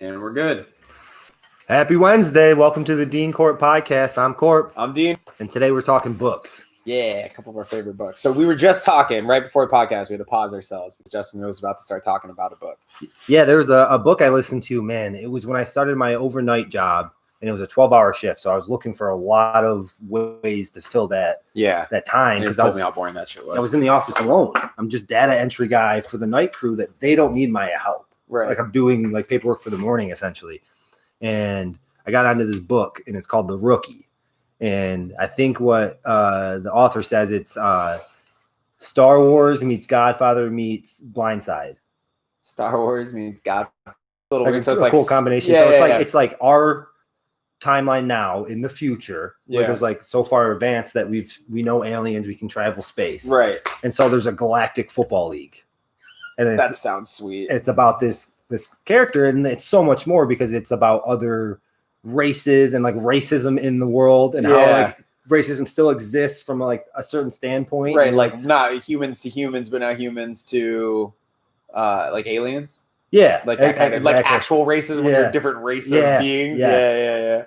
And we're good. Happy Wednesday. Welcome to the Dean Korp podcast. I'm Korp. I'm Dean. And today we're talking books. Yeah, a couple of our favorite books. So we were just talking right before the podcast. We had to pause ourselves because Justin was about to start talking about a book. Yeah, there was a book I listened to, man. It was when I started my overnight job, and it was a 12-hour shift. So I was looking for a lot of ways to fill that time. Because told me how boring that shit was. I was in the office alone. I'm just data entry guy for the night crew that they don't need my help. Right. Like I'm doing like paperwork for the morning, essentially. And I got onto this book, and it's called The Rookie. And I think what the author says, it's Star Wars meets Godfather meets Blindside. Star Wars meets God. So it's a cool combination. It's like our timeline now in the future, where there's like so far advanced that we know aliens, we can travel space. Right. And so there's a galactic football league. And that sounds sweet. It's about this character, and it's so much more because it's about other races and like racism in the world and how like racism still exists from like a certain standpoint, right? Like not humans to humans, but now humans to like aliens. Yeah, like that kind of like actual racism when you're different race of beings. Yeah.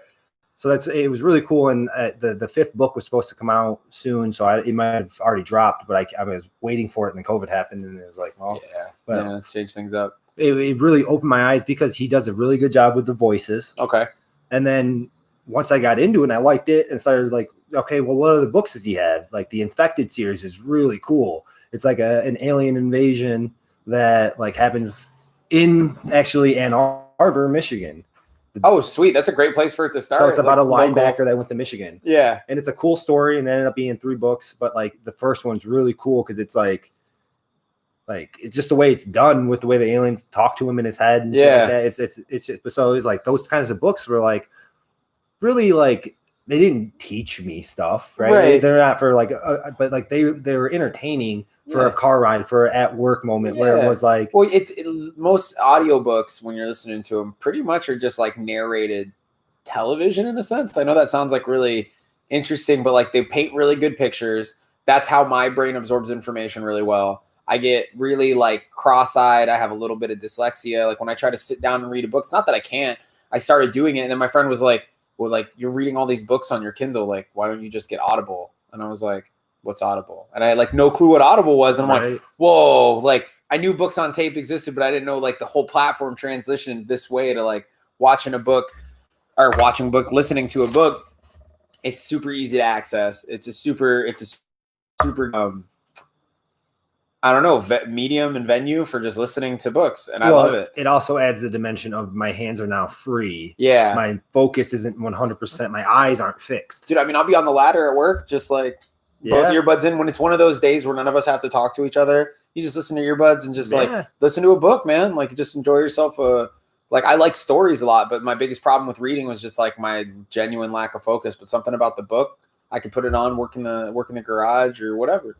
So it was really cool, and the fifth book was supposed to come out soon, so it might have already dropped, but I was waiting for it, and then COVID happened, and it was like, well, change things up. It really opened my eyes because he does a really good job with the voices. Okay. And then once I got into it and I liked it and started like, okay, well, what other books does he have? Like the Infected series is really cool. It's like an alien invasion that like happens in actually Ann Arbor, Michigan. Oh, sweet. That's a great place for it to start. So it's about a linebacker that went to Michigan. Yeah. And it's a cool story, and it ended up being 3 books. But like the first one's really cool because it's like it's just the way it's done with the way the aliens talk to him in his head and shit like that. It's just, so it's like those kinds of books were like really like they didn't teach me stuff, right? They're not for like but like they were entertaining for a car ride, for an at work moment where it was like, well, most audiobooks when you're listening to them pretty much are just like narrated television in a sense. I know that sounds like really interesting, but like they paint really good pictures. That's how my brain absorbs information really well. I get really like cross-eyed. I have a little bit of dyslexia. Like when I try to sit down and read a book, it's not that I can't. I started doing it, and then my friend was like, well, like you're reading all these books on your Kindle. Like, why don't you just get Audible? And I was like, what's Audible? And I had like no clue what Audible was. And I'm like, whoa, like I knew books on tape existed, but I didn't know like the whole platform transitioned this way to like listening to a book. It's super easy to access. It's a super I don't know, medium and venue for just listening to books. And I love it. It also adds the dimension of my hands are now free. Yeah. My focus isn't 100%. My eyes aren't fixed. Dude, I mean, I'll be on the ladder at work, just like both earbuds in. When it's one of those days where none of us have to talk to each other, you just listen to earbuds and just like listen to a book, man. Like just enjoy yourself. Like I like stories a lot, but my biggest problem with reading was just like my genuine lack of focus. But something about the book, I could put it on, work in the garage or whatever.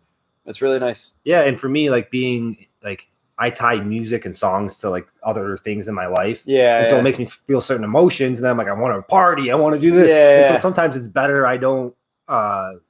It's really nice. Yeah, and for me, like being like I tie music and songs to like other things in my life. Yeah. And so it makes me feel certain emotions, and then I'm like, I want to party, I want to do this. Yeah. And so sometimes it's better I don't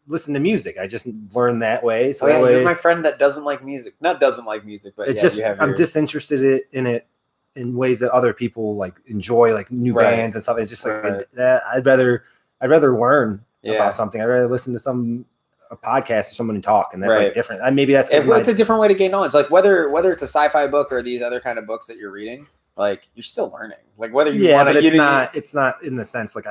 listen to music. I just learn that way. So you're my friend that doesn't like music. Not doesn't like music, but it's just I'm disinterested in it in ways that other people like enjoy, like new bands and stuff. It's just like I'd rather learn about something. I'd rather listen to a podcast or someone talk, and that's like different. And maybe that's it's a different way to gain knowledge. Like whether it's a sci-fi book or these other kind of books that you're reading, like you're still learning. Like whether you want to, but it's not in the sense like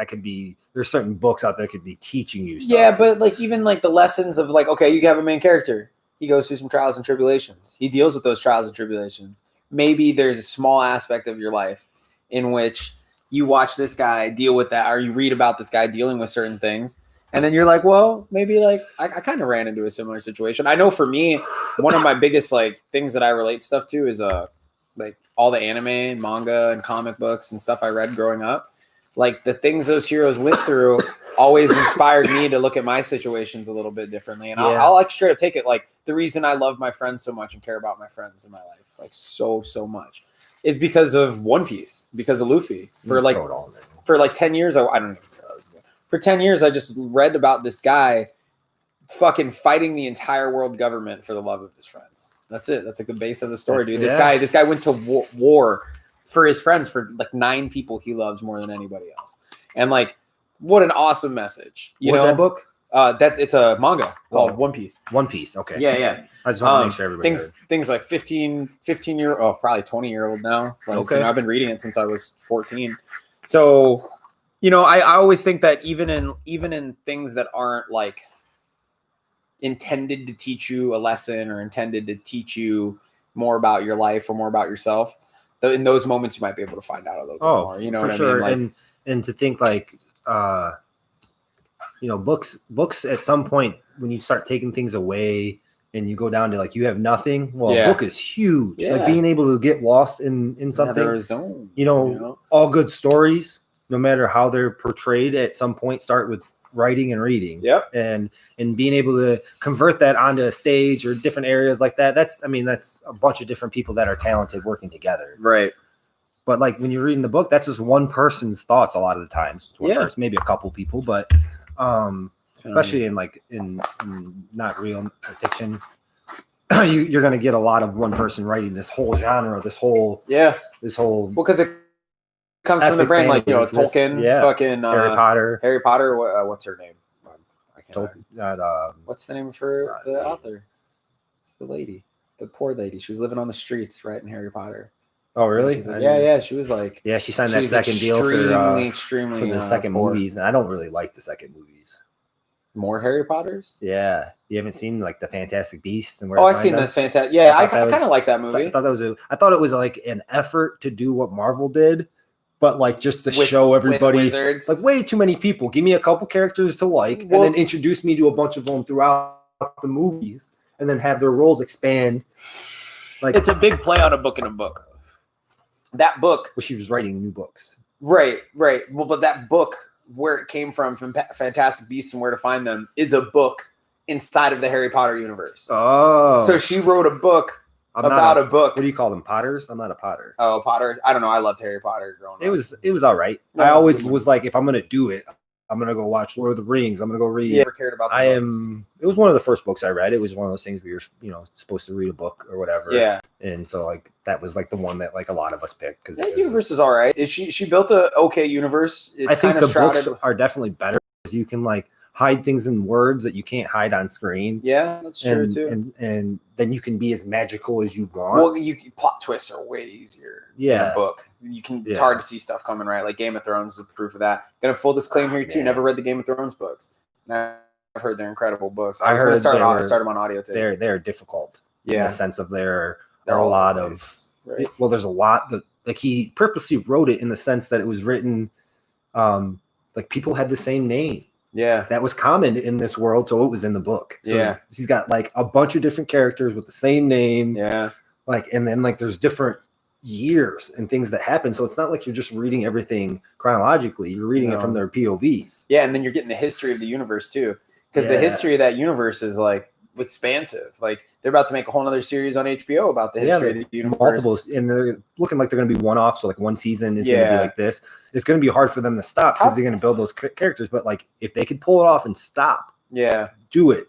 there's certain books out there that could be teaching you stuff. Yeah, but like even like the lessons of like, okay, you have a main character. He goes through some trials and tribulations. He deals with those trials and tribulations. Maybe there's a small aspect of your life in which you watch this guy deal with that, or you read about this guy dealing with certain things. And then you're like, well, maybe like I kind of ran into a similar situation. I know for me, one of my biggest like things that I relate stuff to is like all the anime and manga and comic books and stuff I read growing up. Like the things those heroes went through always inspired me to look at my situations a little bit differently. And I'll like straight up take it. Like the reason I love my friends so much and care about my friends in my life, like so much, is because of One Piece, because of Luffy. For like 10 years, I don't even know. For 10 years, I just read about this guy fucking fighting the entire world government for the love of his friends. That's it. That's like the base of the story, dude. This guy went to war for his friends, for like 9 people he loves more than anybody else. And like, what an awesome message. You know that book? That it's a manga called One Piece. One Piece. Okay. Yeah. I just want to make sure everybody things like 15-year, probably 20-year-old now. Like, okay. You know, I've been reading it since I was 14. So, you know, I always think that even in things that aren't like intended to teach you a lesson or intended to teach you more about your life or more about yourself, in those moments you might be able to find out a little bit more. You know what I mean? Like, and to think like you know, books at some point when you start taking things away and you go down to like you have nothing. Well, a book is huge. Yeah. Like being able to get lost in something. Zone, you know, all good stories, no matter how they're portrayed, at some point start with writing and reading. Yep. And being able to convert that onto a stage or different areas like that. That's a bunch of different people that are talented working together. Right. But like when you're reading the book, that's just one person's thoughts a lot of the times. It's one person, maybe a couple people, but especially in not real fiction, you're going to get a lot of one person writing this whole genre, this whole because it comes from the brain, like, you know, Tolkien, fucking Harry Potter. What's her name? I can't. What's the name of the author? It's the lady, the poor lady. She was living on the streets, right, in Harry Potter. Oh, really? Like, she was like, she signed that second deal for the second movies, and I don't really like the second movies. More Harry Potters? Yeah, you haven't seen like the Fantastic Beasts and where? I've seen this fantastic. Yeah, I kind of like that movie. I thought it was like an effort to do what Marvel did, but like just to show everybody like way too many people. Give me a couple characters to like, and then introduce me to a bunch of them throughout the movies, and then have their roles expand. Like it's a big play on a book in a book. That book, well, she was writing new books. Right. Well, but that book, where it came from Fantastic Beasts and Where to Find Them, is a book inside of the Harry Potter universe. Oh. So she wrote a book about a book. What do you call them? Potters? I'm not a Potter. Oh, Potter. I don't know. I loved Harry Potter growing up. It was all right. No, I always was like, if I'm going to do it, I'm going to go watch Lord of the Rings. I'm going to go read. Yeah, never cared about it was one of the first books I read. It was one of those things where you're, supposed to read a book or whatever. Yeah. And so like that was like the one that like a lot of us picked because that universe is all right. She built a okay universe. I think the books are definitely better because you can like hide things in words that you can't hide on screen. Yeah, that's true too. And then you can be as magical as you want. Well, plot twists are way easier. In a book. It's hard to see stuff coming, right? Like Game of Thrones is a proof of that. Gonna full disclaimer here too. Never read the Game of Thrones books. I've heard they're incredible books. I was gonna start them on audio tape. They're difficult. Yeah. In the sense of there are a lot of well, there's a lot that like he purposely wrote it in the sense that it was written like people had the same name. Yeah. That was common in this world, so it was in the book. So he's got like a bunch of different characters with the same name. Yeah. Like and then like there's different years and things that happen. So it's not like you're just reading everything chronologically. You're reading it from their POVs. Yeah, and then you're getting the history of the universe too. Because the history of that universe is like expansive. Like they're about to make a whole other series on HBO about the history of the universe. Multiple, and they're looking like they're going to be one-off. So like one season is going to be like this. It's going to be hard for them to stop because they're going to build those characters. But like if they could pull it off and stop, do it.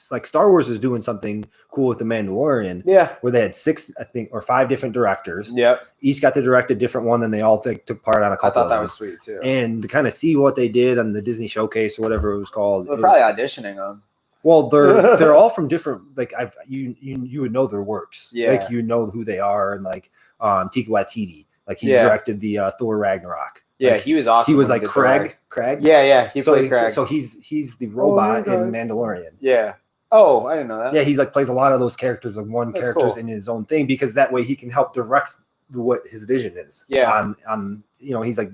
Like Star Wars is doing something cool with The Mandalorian. Yeah. Where they had 6, I think, or 5 different directors. Yep. Each got to direct a different one, and they all took part on a couple. I thought that was sweet too. And to kind of see what they did on the Disney Showcase or whatever it was called. They're probably auditioning them. Well, they're all from different. Like you would know their works. Yeah. Like you know who they are, and like Taika Waititi, like he directed the Thor Ragnarok. Yeah, like, he was awesome. He was like Craig. Yeah, he played Craig. So he's the robot in Mandalorian. Yeah. Oh, I didn't know that. Yeah, he's like plays a lot of those characters, like characters in his own thing, because that way he can help direct what his vision is. Yeah. On he's like,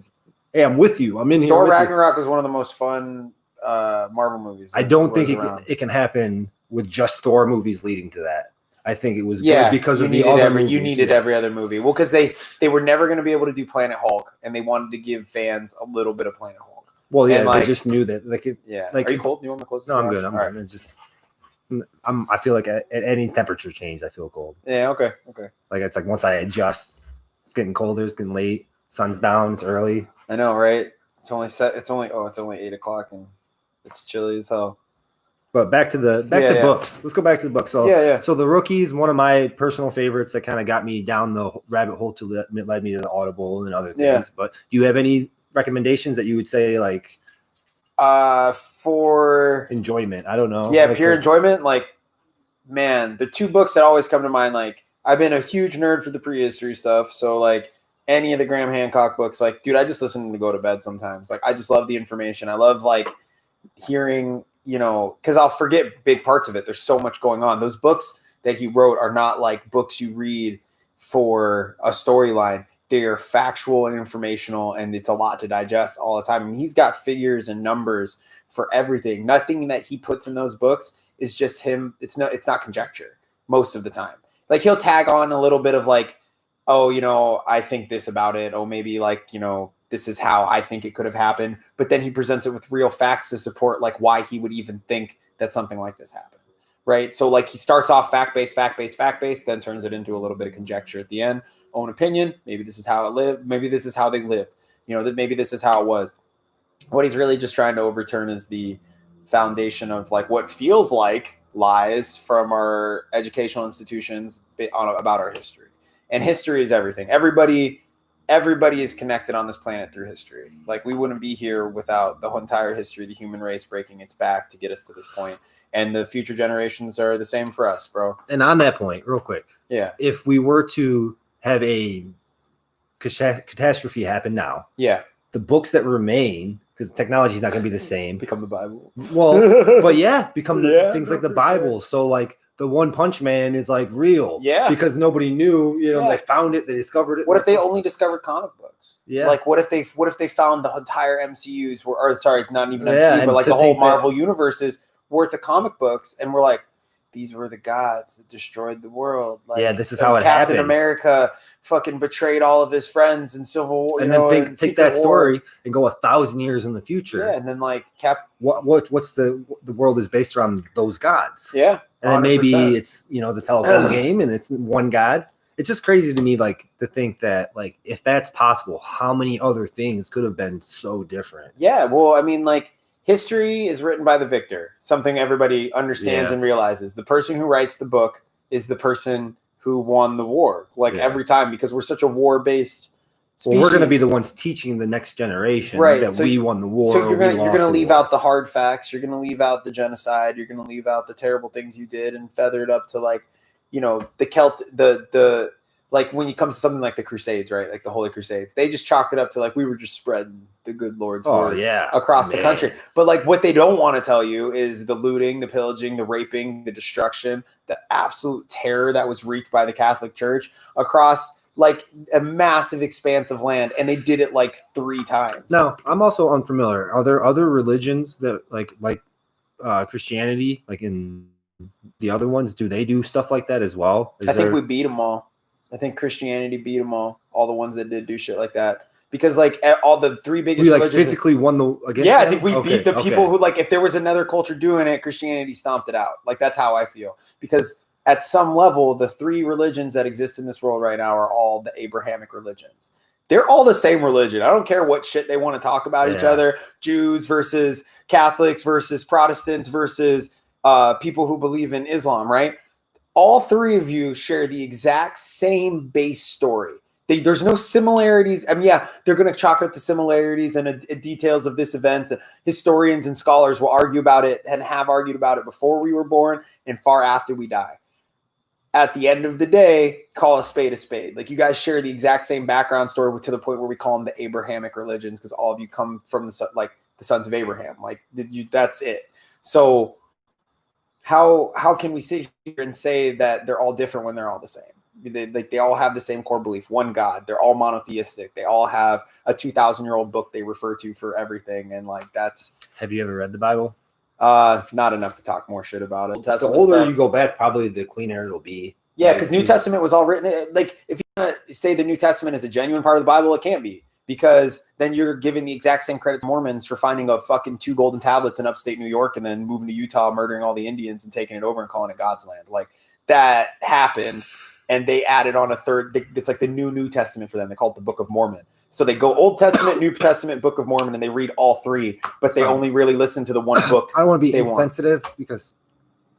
hey, I'm with you. I'm in here. Thor Ragnarok was one of the most fun Marvel movies. I don't think it can happen with just Thor movies leading to that. I think it was good because of the other movies. You needed every other movie. Well, because they were never going to be able to do Planet Hulk, and they wanted to give fans a little bit of Planet Hulk. Well, yeah, they just knew that. Like, Are you cold? You want me to close? No, I'm good. I'm good. I feel like at any temperature change, I feel cold. Yeah. Okay. Like it's like once I adjust, it's getting colder. It's getting late. Sun's down. It's early. I know, right? It's only 8:00 and it's chilly as hell. But back to books. Let's go back to the books. So So The Rookie's one of my personal favorites that kind of got me down the rabbit hole to led me to the Audible and other things. Yeah. But do you have any recommendations that you would say like for enjoyment? I don't know. Yeah, like pure enjoyment. Like, man, the two books that always come to mind, like I've been a huge nerd for the prehistory stuff. So like any of the Graham Hancock books, like, dude, I just listen to go to bed sometimes. Like, I just love the information. I love like hearing, you know, because I'll forget big parts of it. There's so much going on. Those books that he wrote are not like books you read for a storyline. They are factual and informational, and it's a lot to digest all the time. I mean, he's got figures and numbers for everything. Nothing that he puts in those books is just him. It's not conjecture most of the time. Like, he'll tag on a little bit of like, oh, you know, I think this about it. Oh, maybe like, you know, this is how I think it could have happened. But then he presents it with real facts to support like why he would even think that something like this happened. Right. So like he starts off fact-based, then turns it into a little bit of conjecture at the end. Own opinion. Maybe this is how it lived. Maybe this is how they lived. You know, that maybe this is how it was. What he's really just trying to overturn is the foundation of like what feels like lies from our educational institutions about our history. And history is everything. Everybody is connected on this planet through history. Like, we wouldn't be here without the whole entire history of the human race breaking its back to get us to this point. And the future generations are the same for us, bro. And on that point, real quick. Yeah. If we were to have a catastrophe happen now. Yeah. The books that remain, because technology is not going to be the same. Become the Bible. Well, but yeah, become things like the Bible. Sure. So like the One Punch Man is like real. Yeah. Because nobody knew, you know, they found it, they discovered it. What if they only discovered comic books? Yeah. Like what if they found the entire MCU's not even MCU, but like the whole Marvel universe is worth of comic books, and we're like, these were the gods that destroyed the world. Like, yeah, this is how it Captain happened. America fucking betrayed all of his friends in Civil War. And then take that story and go 1,000 years in the future. Yeah, and then like what's the world is based around those gods. Yeah. 100%. And then maybe it's, you know, the telephone game and it's one god. It's just crazy to me, like, to think that, like, if that's possible, how many other things could have been so different? Yeah, well, I mean, like, history is written by the victor, something everybody understands and realizes. The person who writes the book is the person who won the war, like every time, because we're such a war-based species. Well, we're going to be the ones teaching the next generation that we won the war. So you're going to leave out the hard facts. You're going to leave out the genocide. You're going to leave out the terrible things you did and feather it up to, like, you know, the like when it comes to something like the Crusades, right? Like the Holy Crusades, they just chalked it up to like we were just spreading the good Lord's word across the country. But like what they don't want to tell you is the looting, the pillaging, the raping, the destruction, the absolute terror that was wreaked by the Catholic Church across like a massive expanse of land, and they did it like 3 times. Now, I'm also unfamiliar. Are there other religions that like Christianity, like in the other ones, do they do stuff like that as well? I think we beat them all. I think Christianity beat them all the ones that did do shit like that. Because like all the 3 biggest we like religions physically won the against them? I think we beat the people who, like, if there was another culture doing it, Christianity stomped it out. Like, that's how I feel. Because at some level, the 3 religions that exist in this world right now are all the Abrahamic religions. They're all the same religion. I don't care what shit they want to talk about each other. Jews versus Catholics versus Protestants versus people who believe in Islam, right? All 3 of you share the exact same base story. There's no similarities. I mean, yeah, they're going to chalk up the similarities and details of this event. Historians and scholars will argue about it and have argued about it before we were born and far after we die. At the end of the day, call a spade a spade. Like, you guys share the exact same background story to the point where we call them the Abrahamic religions, because all of you come from the sons of Abraham. Like, that's it. So how can we sit here and say that they're all different when they're all the same? They all have the same core belief, one God. They're all monotheistic. They all have a 2,000-year-old book they refer to for everything. And like, that's. Have you ever read the Bible? Not enough to talk more shit about it. The older you go back, probably the cleaner it'll be. Yeah, because New Testament was all written. Like, if you want to say the New Testament is a genuine part of the Bible, it can't be. Because then you're giving the exact same credit to Mormons for finding a fucking 2 golden tablets in upstate New York and then moving to Utah, murdering all the Indians and taking it over and calling it God's land. Like, that happened. and they added on a third. It's like the New Testament for them. They call it the Book of Mormon. So they go Old Testament, New Testament, Book of Mormon, and they read all three, but they only really listen to the one book. I don't want to be insensitive because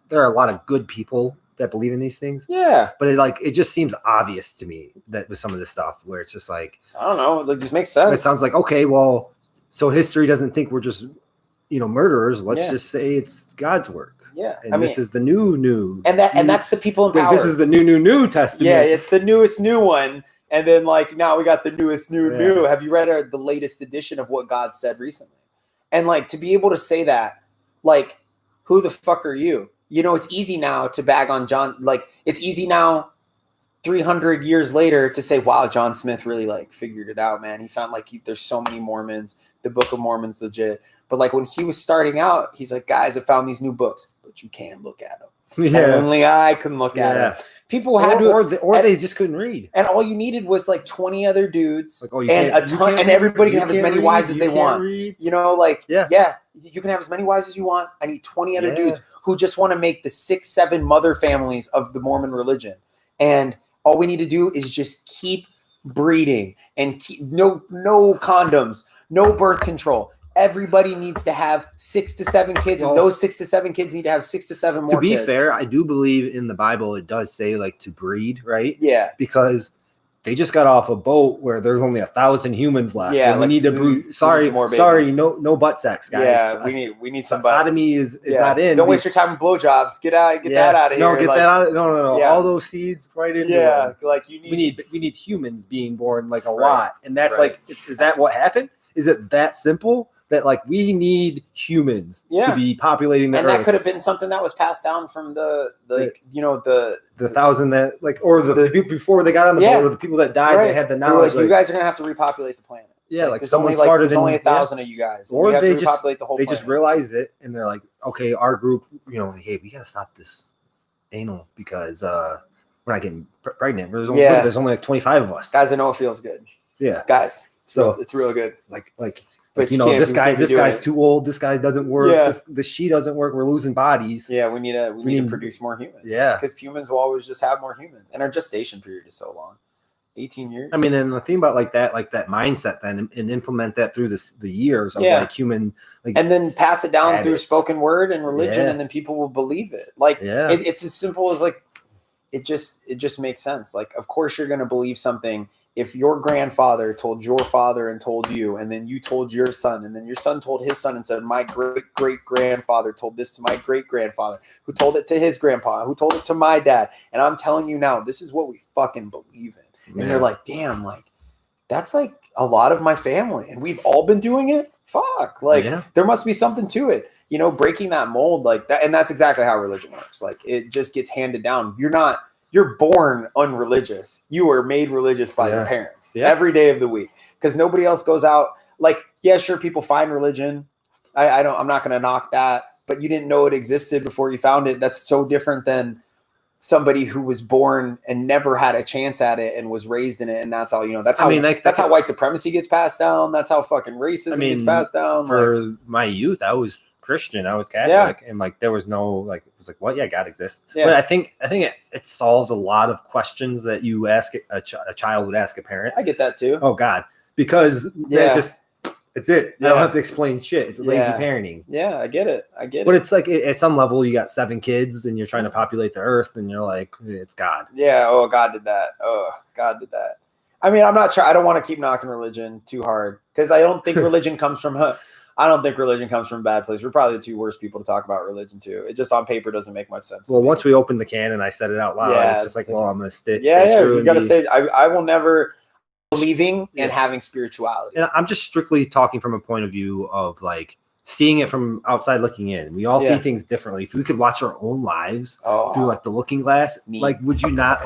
there are a lot of good people that believe in these things. Yeah. But it just seems obvious to me that with some of this stuff where it's just like, I don't know. It just makes sense. It sounds like, okay, well, so history doesn't think we're just, murderers. Let's just say it's God's work. Yeah. And this is the new. And that's the people in power. This is the new Testament. Yeah, it's the newest new one. And then now we got the newest new. Have you read the latest edition of what God said recently? And to be able to say that, who the fuck are you? It's easy now to bag on John. It's easy now 300 years later to say, wow, John Smith really figured it out, man. He found there's so many Mormons. The Book of Mormon's legit. But when he was starting out, he's like, guys, I found these new books, but you can't look at them. Yeah. Only I can look at them. People had or they just couldn't read. And all you needed was 20 other dudes and a ton, and everybody can have as many wives as they want. Read. You can have as many wives as you want. I need 20 other dudes who just want to make the 6-7 mother families of the Mormon religion. And all we need to do is just keep breeding and no condoms, no birth control. Everybody needs to have 6 to 7 kids, and those 6 to 7 kids need to have 6 to 7 more kids. To be fair, I do believe in the Bible it does say to breed, right? Yeah. Because they just got off a boat where there's only 1,000 humans left. Yeah, and we need to breed. Sorry, no butt sex, guys. Yeah, we need some butt. Sodomy is not in. Don't waste your time with blowjobs. Get that out of here. No, get that out. No. Yeah. All those seeds right into them. We need humans being born a lot, and that's is that what happened? Is it that simple? That we need humans to be populating the earth. And that could have been something that was passed down from the thousand that or the people before they got on the boat, or the people that died. They had the knowledge. You guys are gonna have to repopulate the planet. Yeah, someone smarter than only 1,000 of you guys, or they just repopulate the whole. They planet. just realize it, and they're like, okay, our group, hey, we gotta stop this anal because we're not getting pregnant. There's only 25 of us. Guys, I know it feels good. Yeah, guys, it's real good. But this guy's too old. This guy doesn't work. Yeah. The she doesn't work. We're losing bodies. Yeah, we need to produce more humans. Yeah, because humans will always just have more humans, and our gestation period is so long, 18 years. I mean, and the thing about that mindset, then, and implement that through the years of human, and then pass it down through spoken word and religion, and then people will believe it. It's as simple as it just makes sense. Of course, you're going to believe something. If your grandfather told your father and told you, and then you told your son, and then your son told his son and said, my great-great-grandfather told this to my great-grandfather, who told it to his grandpa, who told it to my dad, and I'm telling you now, this is what we fucking believe in. Yeah. And you're like, damn, that's a lot of my family, and we've all been doing it? Fuck. There must be something to it. Breaking that mold that, and that's exactly how religion works. It just gets handed down. You're born unreligious. You were made religious by your parents every day of the week because nobody else goes out. Sure, people find religion. I'm not going to knock that, but you didn't know it existed before you found it. That's so different than somebody who was born and never had a chance at it and was raised in it. And that's all, that's how, that's how white supremacy gets passed down. That's how fucking racism gets passed down. For my youth, I was Christian, I was Catholic, and there was no it was what? Yeah, God exists. Yeah. But I think it solves a lot of questions that you ask a child would ask a parent. I get that too. Oh God, because it's it. I don't have to explain shit. It's lazy parenting. Yeah, I get it. But it's at some level you got 7 kids and you're trying to populate the earth, and you're like, it's God. Yeah. Oh, God did that. I mean, I'm not sure. I don't want to keep knocking religion too hard because I don't think religion comes from I don't think religion comes from a bad place. We're probably the 2 worst people to talk about religion too. It just on paper doesn't make much sense. Well, once we open the can and I said it out loud, it's just I'm going to stay true. You got to stay. I will never believing and having spirituality. And I'm just strictly talking from a point of view of seeing it from outside looking in. We all see things differently. If we could watch our own lives through the looking glass, would you not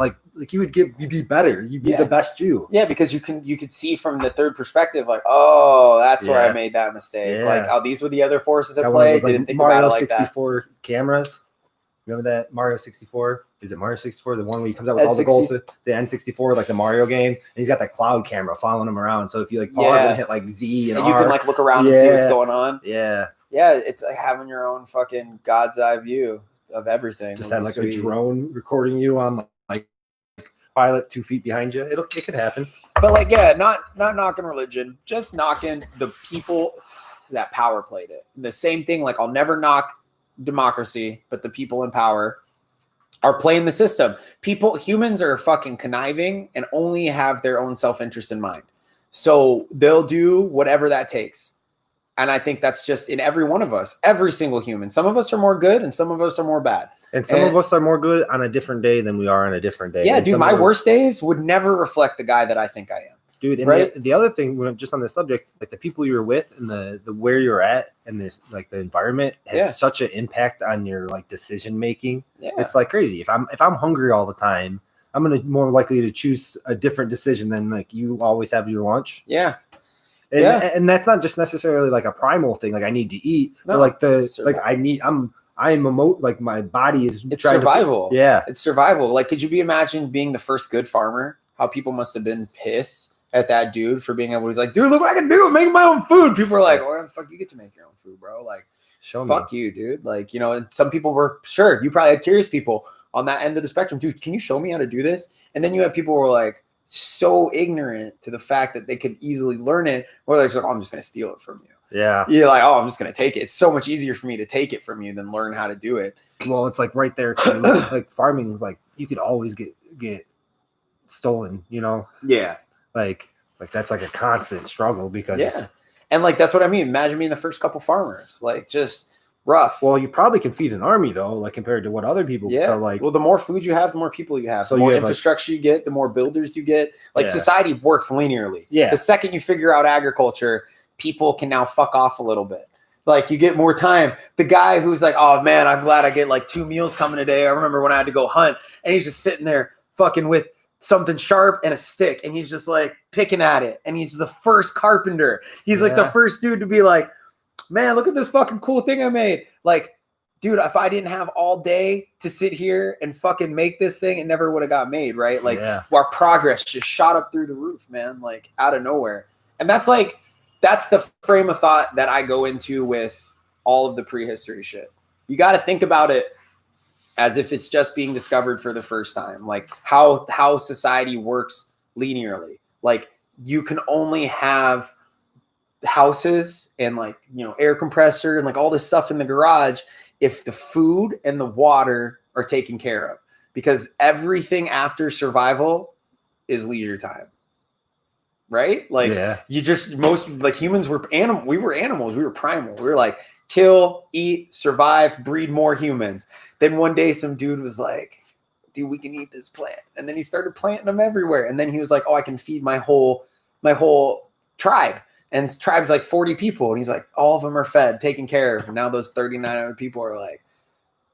you'd be better. You'd be the best you. Yeah, because you could see from the third perspective, that's where I made that mistake. Yeah. These were the other forces at play. Didn't think Mario about it 64 cameras. Remember that Mario 64? Is it Mario 64? The one where he comes out with all the goals, the N64, the Mario game, and he's got that cloud camera following him around. So if you pause and hit Z and R, you can look around and see what's going on. Yeah. Yeah, it's having your own fucking God's eye view of everything. Just have a drone recording you on pilot 2 feet behind you. It could happen. But like, yeah, not knocking religion, just knocking the people that power played it. The same thing. Like, I'll never knock democracy, but the people in power are playing the system. Humans are fucking conniving and only have their own self-interest in mind. So they'll do whatever that takes. And I think that's just in every one of us, every single human. Some of us are more good and some of us are more bad. And some of us are more good on a different day than we are on a different day. Yeah, and dude, my worst days would never reflect the guy that I think I am. Dude, and right? the other thing, when I'm just on this subject, like the people you're with and the where you're at and this like the environment has such an impact on your like decision making. Yeah. It's like crazy. If I'm hungry all the time, I'm gonna more likely to choose a different decision than like you always have your lunch. Yeah. And that's not just necessarily like a primal thing, like I need to eat, but like like my body is survival. It's survival. Like, could you imagine being the first good farmer? How people must have been pissed at that dude for being able to, he's like, dude, look what I can do. I'm making my own food. People are like, oh, fuck, you get to make your own food, bro. Like, fuck you, dude. Like, you know, and some people were, sure, you probably had curious people on that end of the spectrum. Dude, can you show me how to do this? And then you have people who are like so ignorant to the fact that they could easily learn it, or they're like, oh, I'm just going to steal it from you. Yeah. You're like, oh, I'm just going to take it. It's so much easier for me to take it from you than learn how to do it. Well, it's like right there too. Like farming is like, you could always get stolen, you know? Yeah. Like that's like a constant struggle because and like that's what I mean. Imagine being the first couple farmers, like just rough. Well, you probably can feed an army though, like compared to what other people. Yeah. So like, well, the more food you have, the more people you have. So the more infrastructure you get, the more builders you get. Like society works linearly. Yeah. The second you figure out agriculture, people can now fuck off a little bit. Like you get more time. The guy who's like, oh man, I'm glad I get like 2 meals coming a day. I remember when I had to go hunt, and he's just sitting there fucking with something sharp and a stick, and he's just like picking at it, and he's the first carpenter. He's like the first dude to be like, man, look at this fucking cool thing I made. Like, dude, if I didn't have all day to sit here and fucking make this thing, it never would have got made, right? Like our progress just shot up through the roof, man, like out of nowhere. And that's the frame of thought that I go into with all of the prehistory shit. You got to think about it as if it's just being discovered for the first time, like how society works linearly. Like you can only have houses and like, you know, air compressor and like all this stuff in the garage if the food and the water are taken care of, because everything after survival is leisure time. Right? Like most like humans were we were animals. We were primal. We were like kill, eat, survive, breed more humans. Then one day some dude was like, dude, we can eat this plant. And then he started planting them everywhere. And then he was like, oh, I can feed my whole tribe. And tribe's like 40 people. And he's like, all of them are fed, taken care of. And now those 39 other people are like,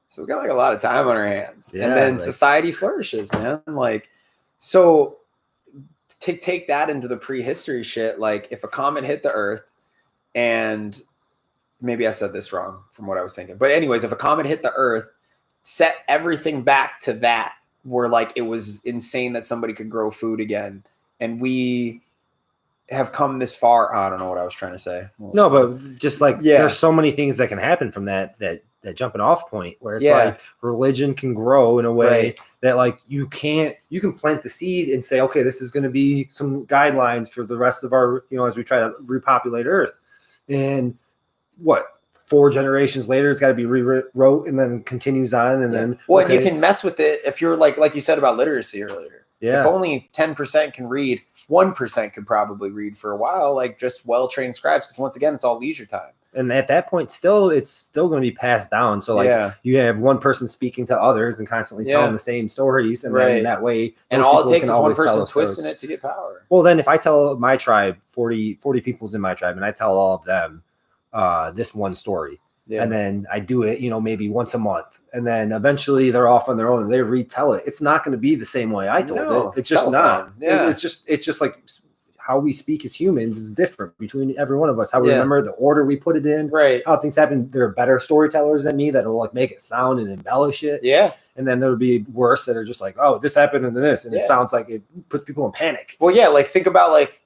so we got like a lot of time on our hands. Yeah, and then society flourishes, man. Like, so to take that into the prehistory shit, like if a comet hit the earth, and maybe I said this wrong from what I was thinking, but anyways, if a comet hit the earth, set everything back to that, where like it was insane that somebody could grow food again, and we have come this far. I don't know what I was trying to say. No, but just like there's so many things that can happen from that jumping off point, where it's like religion can grow in a way that like you can plant the seed and say, okay, this is going to be some guidelines for the rest of our, you know, as we try to repopulate Earth. And 4 generations later, it's got to be rewrote and then continues on. And then, and you can mess with it if you're like you said about literacy earlier. Yeah. If only 10% can read, 1% could probably read for a while, like just well-trained scribes. Because once again, it's all leisure time. And at that point, it's still going to be passed down. So like you have one person speaking to others and constantly telling the same stories. And then that way, and all it takes is one person twisting it to get power. Well, then if I tell my tribe, 40 people's in my tribe, and I tell all of them this one story, and then I do it, you know, maybe once a month, and then eventually they're off on their own and they retell it. It's not going to be the same way I told it. It's just not. Yeah. It's just like how we speak as humans is different between every one of us. How we remember the order we put it in, how things happen. There are better storytellers than me that will like make it sound and embellish it. Yeah. And then there would be worse that are just like, oh, this happened and this. And it sounds like it puts people in panic. Well, like think about like,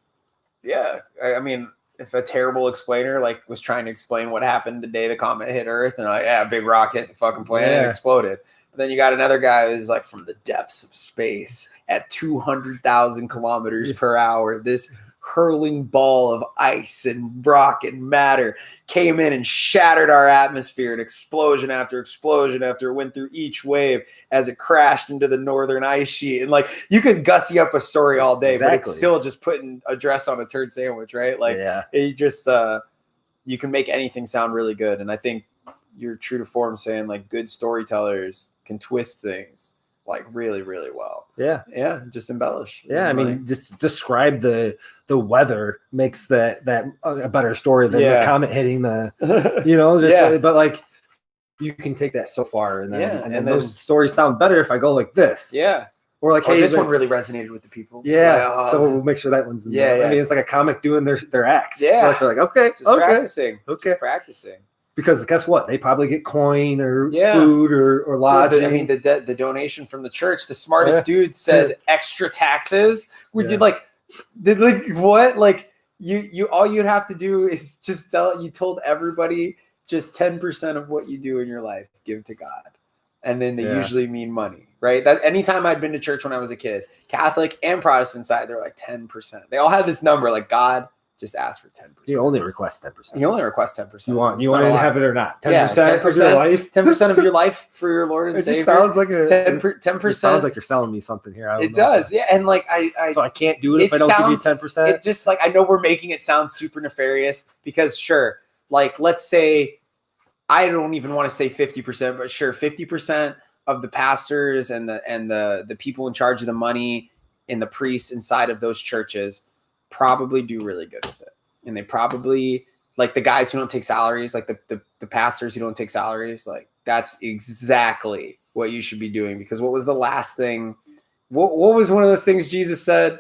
I mean, if a terrible explainer like was trying to explain what happened the day the comet hit Earth, and like, yeah, a big rock hit the fucking planet and exploded. But then you got another guy who's like, from the depths of space at 200,000 kilometers per hour, this hurling ball of ice and rock and matter came in and shattered our atmosphere, and explosion after explosion after it went through each wave as it crashed into the northern ice sheet. And like, you could gussy up a story all day, but it's still just putting a dress on a turd sandwich, right? Like, it just you can make anything sound really good. And I think you're true to form saying like good storytellers can twist things like really, really well. Yeah, just embellish. Yeah, I mean, just describe the weather makes that a better story than the comet hitting the, but like you can take that so far, and then those stories sound better if I go like this. Yeah. Or like, hey, this one really resonated with the people. Yeah, like, so we'll make sure that one's in there. I mean, it's like a comic doing their acts. Yeah, like, they're like, okay, just practicing. Because guess what? They probably get coin or food or lodging. The donation from the church. The smartest dude said extra taxes. We did like what? Like you all you'd have to do is just you told everybody just 10% of what you do in your life give to God, and then they usually mean money, right? That anytime I'd been to church when I was a kid, Catholic and Protestant side, they're like 10%. They all had this number like God. Just ask for 10%. You only request 10%. You only request 10%. You want to have it or not? 10% of your life. 10% of your life for your Lord and Savior. It sounds like 10%. It sounds like you're selling me something here. It does, yeah. And like so I can't do it if I don't give you 10%. It just like I know we're making it sound super nefarious because sure, like let's say I don't even want to say 50%, but sure, 50% of the pastors and the people in charge of the money and the priests inside of those churches probably do really good with it. And they probably, like the guys who don't take salaries, like the pastors who don't take salaries, like that's exactly what you should be doing. Because what was the last thing? What was one of those things Jesus said?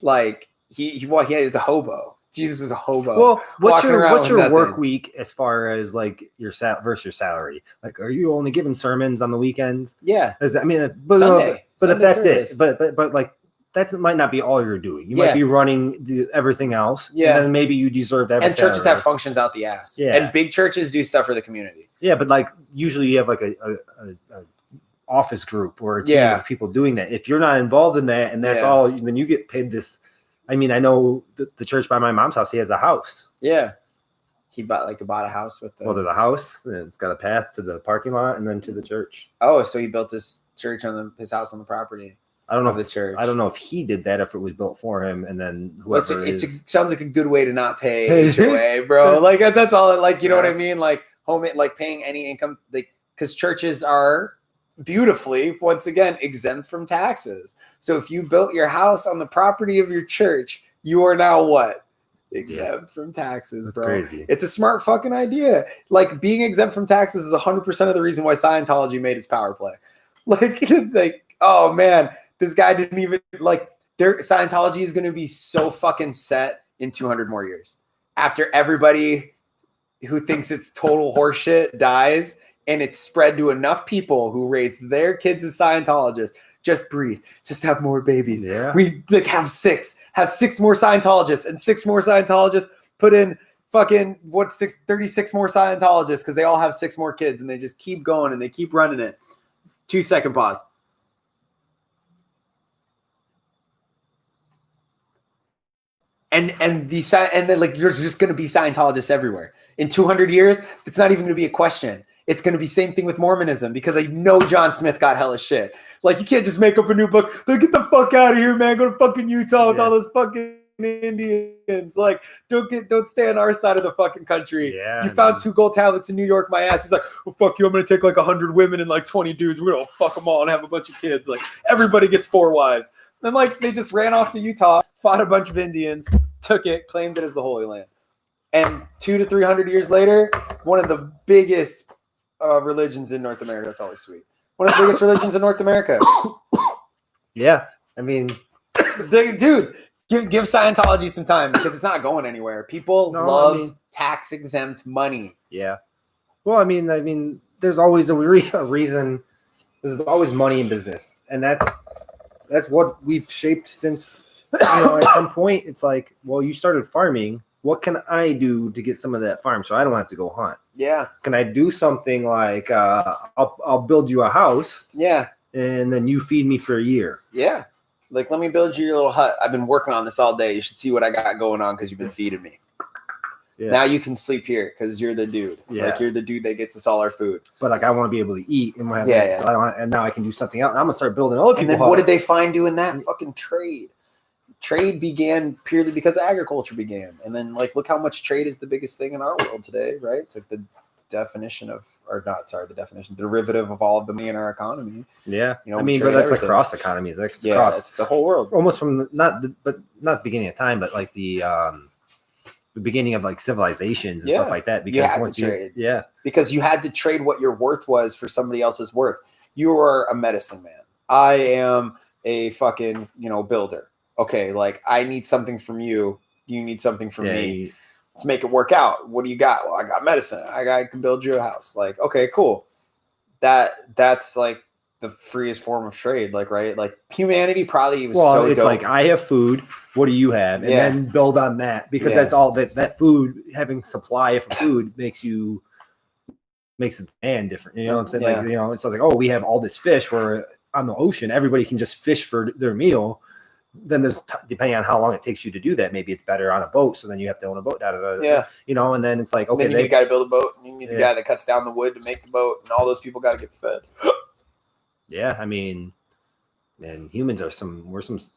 Like he was a hobo. Jesus was a hobo. Well, what's your work week as far as like your versus your salary? Like, are you only giving sermons on the weekends? Yeah. I mean, Sunday. But if that's service. It, but like, that might not be all you're doing. You might be running everything else. Yeah. And then maybe you deserve that. And churches have functions out the ass. Yeah. And big churches do stuff for the community. Yeah. But like usually you have like a office group or a team of people doing that. If you're not involved in that and that's all, then you get paid this. I mean, I know the church by my mom's house, he has a house. Yeah. He bought a house with there's a house and it's got a path to the parking lot and then to the church. Oh, so he built his church his house on the property. I don't know the church. I don't know if he did that, if it was built for him, and then whoever it sounds like a good way to not pay HOA, bro. Like that's all. Like you know what I mean? Like like paying any income, like because churches are beautifully once again exempt from taxes. So if you built your house on the property of your church, you are now what? Exempt from taxes, that's bro. Crazy. It's a smart fucking idea. Like being exempt from taxes is 100% of the reason why Scientology made its power play. Like oh man. This guy didn't even Scientology is going to be so fucking set in 200 more years after everybody who thinks it's total horseshit dies and it's spread to enough people who raise their kids as Scientologists. Just breed, just have more babies. Yeah. We have six more Scientologists and 6 more Scientologists put in fucking 36 more Scientologists because they all have 6 more kids and they just keep going and they keep running it. 2-second pause. And then like you're just going to be Scientologists everywhere. In 200 years, it's not even going to be a question. It's going to be same thing with Mormonism because I know John Smith got hella shit. Like you can't just make up a new book. Like, get the fuck out of here, man. Go to fucking Utah with all those fucking Indians. Like don't stay on our side of the fucking country. Yeah, you found 2 gold tablets in New York, my ass. He's like, well, fuck you. I'm going to take like 100 women and like 20 dudes. We're going to fuck them all and have a bunch of kids. Like everybody gets 4 wives. Then like they just ran off to Utah, fought a bunch of Indians, took it, claimed it as the Holy Land. And 200 to 300 years later, one of the biggest religions in North America. That's always sweet. One of the biggest religions in North America. Yeah. I mean, dude, give Scientology some time because it's not going anywhere. People love tax exempt money. Yeah. Well, I mean, there's always a reason. There's always money in business. And that's what we've shaped since, at some point it's like, well, you started farming what can I do to get some of that farm so I don't have to go hunt? Yeah. Can I do something like I'll build you a house? Yeah. And then you feed me for a year. Yeah. Like, let me build you your little hut. I've been working on this all day. You should see what I got going on because you've been feeding me. Yeah. Now you can sleep here because you're the dude. Yeah. Like, you're the dude that gets us all our food. But like, I want to be able to eat and so I don't. And now I can do something else. I'm gonna start building other people. And then what did they find doing that? Fucking trade. Trade began purely because agriculture began, and then like, look how much trade is the biggest thing in our world today, right? It's like the definition of, the derivative of all of the money in our economy. Yeah, you know, I mean, but that's everything. Across economies. That's across it's the whole world. Almost from not the beginning of time, but like the beginning of like civilizations and stuff like that. Because once you trade. Because you had to trade what your worth was for somebody else's worth. You are a medicine man. I am a fucking builder. Okay, like, I need something from you. You need something from me. Let's make it work out. What do you got? Well, I got medicine. I can build you a house. Like, okay, cool. That's like the freest form of trade. Like, right? Like, humanity probably was it's dope. Like, I have food. What do you have? And then build on that, because that's all that food, having supply of food makes the demand different. You know what I'm saying? Yeah. Like, it's like, oh, we have all this fish where on the ocean, everybody can just fish for their meal. Then there's depending on how long it takes you to do that, maybe it's better on a boat. So then you have to own a boat. And then it's like, okay, then you got to build a boat. And you need the guy that cuts down the wood to make the boat, and all those people got to get fed. Yeah, I mean, man, humans are some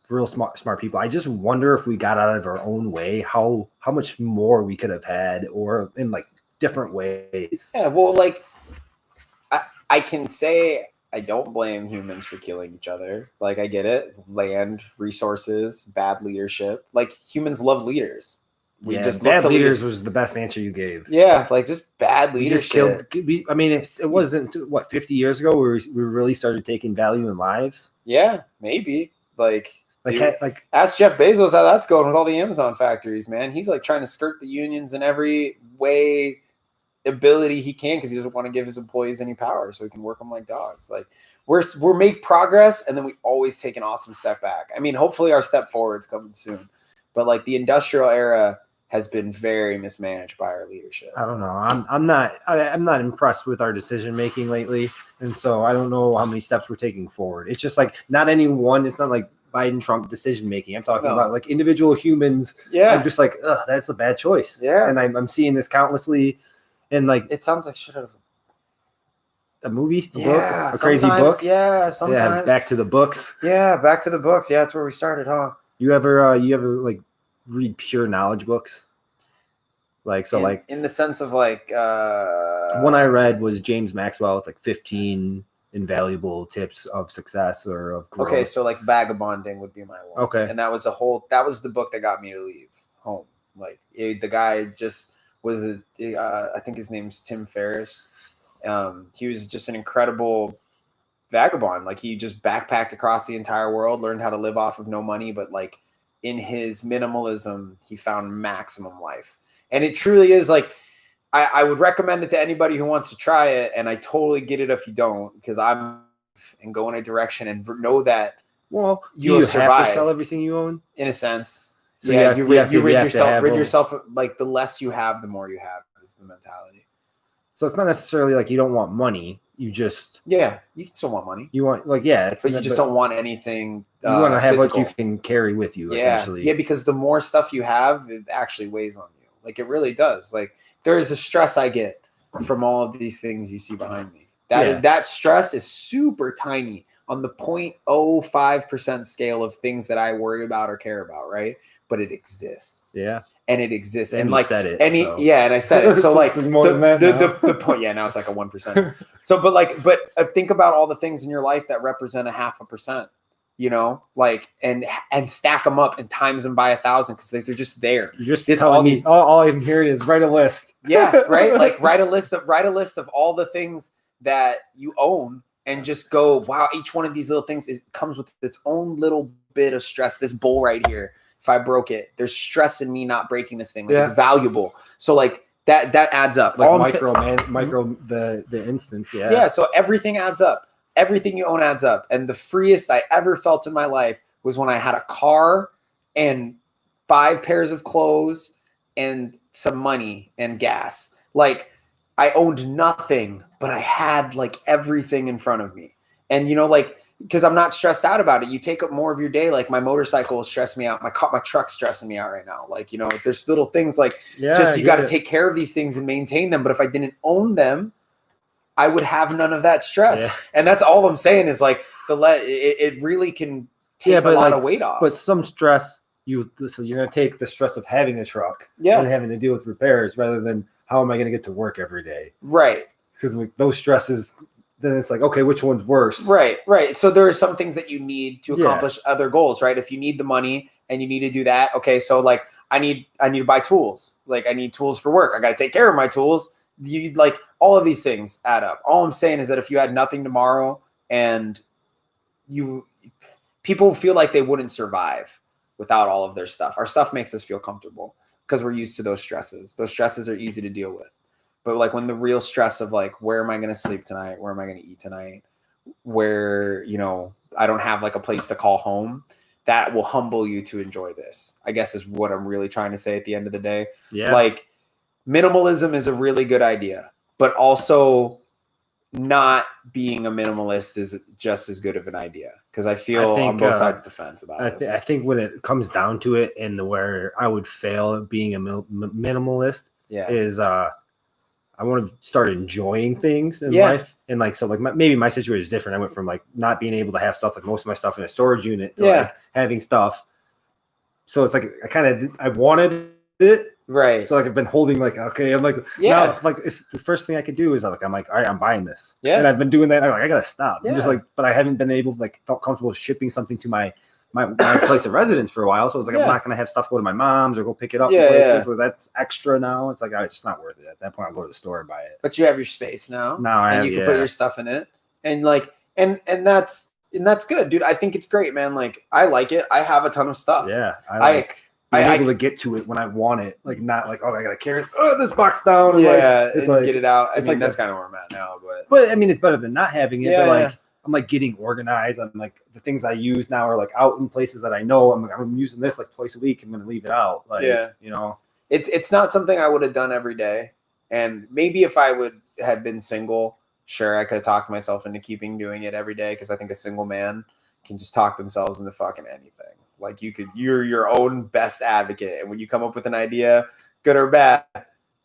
real smart people. I just wonder if we got out of our own way, how much more we could have had, or in like different ways. Yeah, well, like I can say, I don't blame humans for killing each other. Like, I get it. Land, resources, bad leadership. Like, humans love leaders. We just bad leaders was the best answer you gave. Yeah, like, just bad leadership. It wasn't 50 years ago where we really started taking value in lives. Yeah, maybe. Like ask Jeff Bezos how that's going with all the Amazon factories, man. He's like trying to skirt the unions in every way ability he can, because he doesn't want to give his employees any power, so he can work them like dogs. Like, we're make progress, and then we always take an awesome step back. I mean, hopefully our step forward's coming soon, but like, the industrial era has been very mismanaged by our leadership. I don't know. I'm not impressed with our decision making lately, and so I don't know how many steps we're taking forward. It's just like not anyone. It's not like Biden, Trump decision making. I'm talking about like individual humans. Yeah, I'm just like, that's a bad choice. Yeah, and I'm seeing this countlessly. And like, it sounds like shit out of a movie, book, a crazy book. Yeah, sometimes. Yeah, back to the books. Yeah, back to the books. Yeah, that's where we started, huh? You ever like read pure knowledge books? Like, so in the sense of like, one I read was James Maxwell. It's like 15 invaluable tips of success or of growth. Okay, so like vagabonding would be my one. Okay, and that was the book that got me to leave home. Like, the guy just was I think his name's Tim Ferriss. He was just an incredible vagabond. Like, he just backpacked across the entire world, learned how to live off of no money, but like, in his minimalism, he found maximum life. And it truly is like, I would recommend it to anybody who wants to try it. And I totally get it if you don't, because I'm and go in a direction and know that you have to sell everything you own in a sense. So you rid yourself. Like, the less you have, the more you have, is the mentality. So it's not necessarily like you don't want money. You just you still want money. You want but you just don't want anything. You want to have physical. What you can carry with you. Essentially, because the more stuff you have, it actually weighs on you. Like, it really does. Like, there is a stress I get from all of these things you see behind me. That stress is super tiny on the 0.05% scale of things that I worry about or care about, right? But it exists. Yeah. And it exists. And like, said it. And I said it. So like more than that the point, now it's like a 1%. So, but think about all the things in your life that represent 0.5%, like, and stack them up and times them by 1,000, because they're just there. You're just telling me all I'm hearing is write a list. Yeah. Right. Like, write a list of all the things that you own, and just go, wow, each one of these little things comes with its own little bit of stress. This bowl right here, if I broke it, there's stress in me not breaking this thing. Like, it's valuable. So like that adds up. Like, micro the instance. Yeah. Yeah. So everything adds up. Everything you own adds up. And the freest I ever felt in my life was when I had a car and 5 pairs of clothes and some money and gas. Like I owned nothing, but I had like everything in front of me. And like, because I'm not stressed out about it. You take up more of your day. Like my motorcycle will stress me out. My truck's stressing me out right now. Like, there's little things like just you got to take care of these things and maintain them. But if I didn't own them, I would have none of that stress. Yeah. And that's all I'm saying is like it really can take a lot of weight off. But some stress, so you're going to take the stress of having a truck and having to deal with repairs rather than how am I going to get to work every day? Right. Because like those stresses, then it's like, okay, which one's worse? Right. So there are some things that you need to accomplish other goals, right? If you need the money and you need to do that, okay, so like I need to buy tools. Like I need tools for work. I got to take care of my tools. You like all of these things add up. All I'm saying is that if you had nothing tomorrow and people feel like they wouldn't survive without all of their stuff. Our stuff makes us feel comfortable because we're used to those stresses. Those stresses are easy to deal with. But like when the real stress of like, where am I going to sleep tonight? Where am I going to eat tonight? Where, I don't have like a place to call home, that will humble you to enjoy this, I guess is what I'm really trying to say at the end of the day. Yeah. Like minimalism is a really good idea, but also not being a minimalist is just as good of an idea. Cause I feel on both sides of the fence about it. I think when it comes down to it and where I would fail at being a minimalist is, I want to start enjoying things in life. And like, so like maybe my situation is different. I went from like not being able to have stuff, like most of my stuff in a storage unit to like having stuff. So it's like, I wanted it. Right. So like I've been holding like, okay, I'm like, now, like it's the first thing I could do is like, I'm like, all right, I'm buying this. Yeah. And I've been doing that. I'm like, I got to stop. Yeah. I'm just like, but I haven't been able to like felt comfortable shipping something to my place of residence for a while. So it's like, I'm not going to have stuff go to my mom's or go pick it up. So that's extra now. It's like, it's just not worth it. At that point, I'll go to the store and buy it. But you have your space now. And you can put your stuff in it. And like, and that's good, dude. I think it's great, man. Like, I like it. I have a ton of stuff. Yeah. I'm able to get to it when I want it. Like, not like, I got to carry this box down. And it's like, get it out. I mean, that's kind of where I'm at now. But I mean, it's better than not having it. But like, I'm like getting organized. I'm like the things I use now are like out in places that I know. I'm using this like twice a week. I'm gonna leave it out. Like, it's not something I would have done every day. And maybe if I had been single, sure, I could have talked myself into doing it every day. Because I think a single man can just talk themselves into fucking anything. Like you're your own best advocate. And when you come up with an idea, good or bad,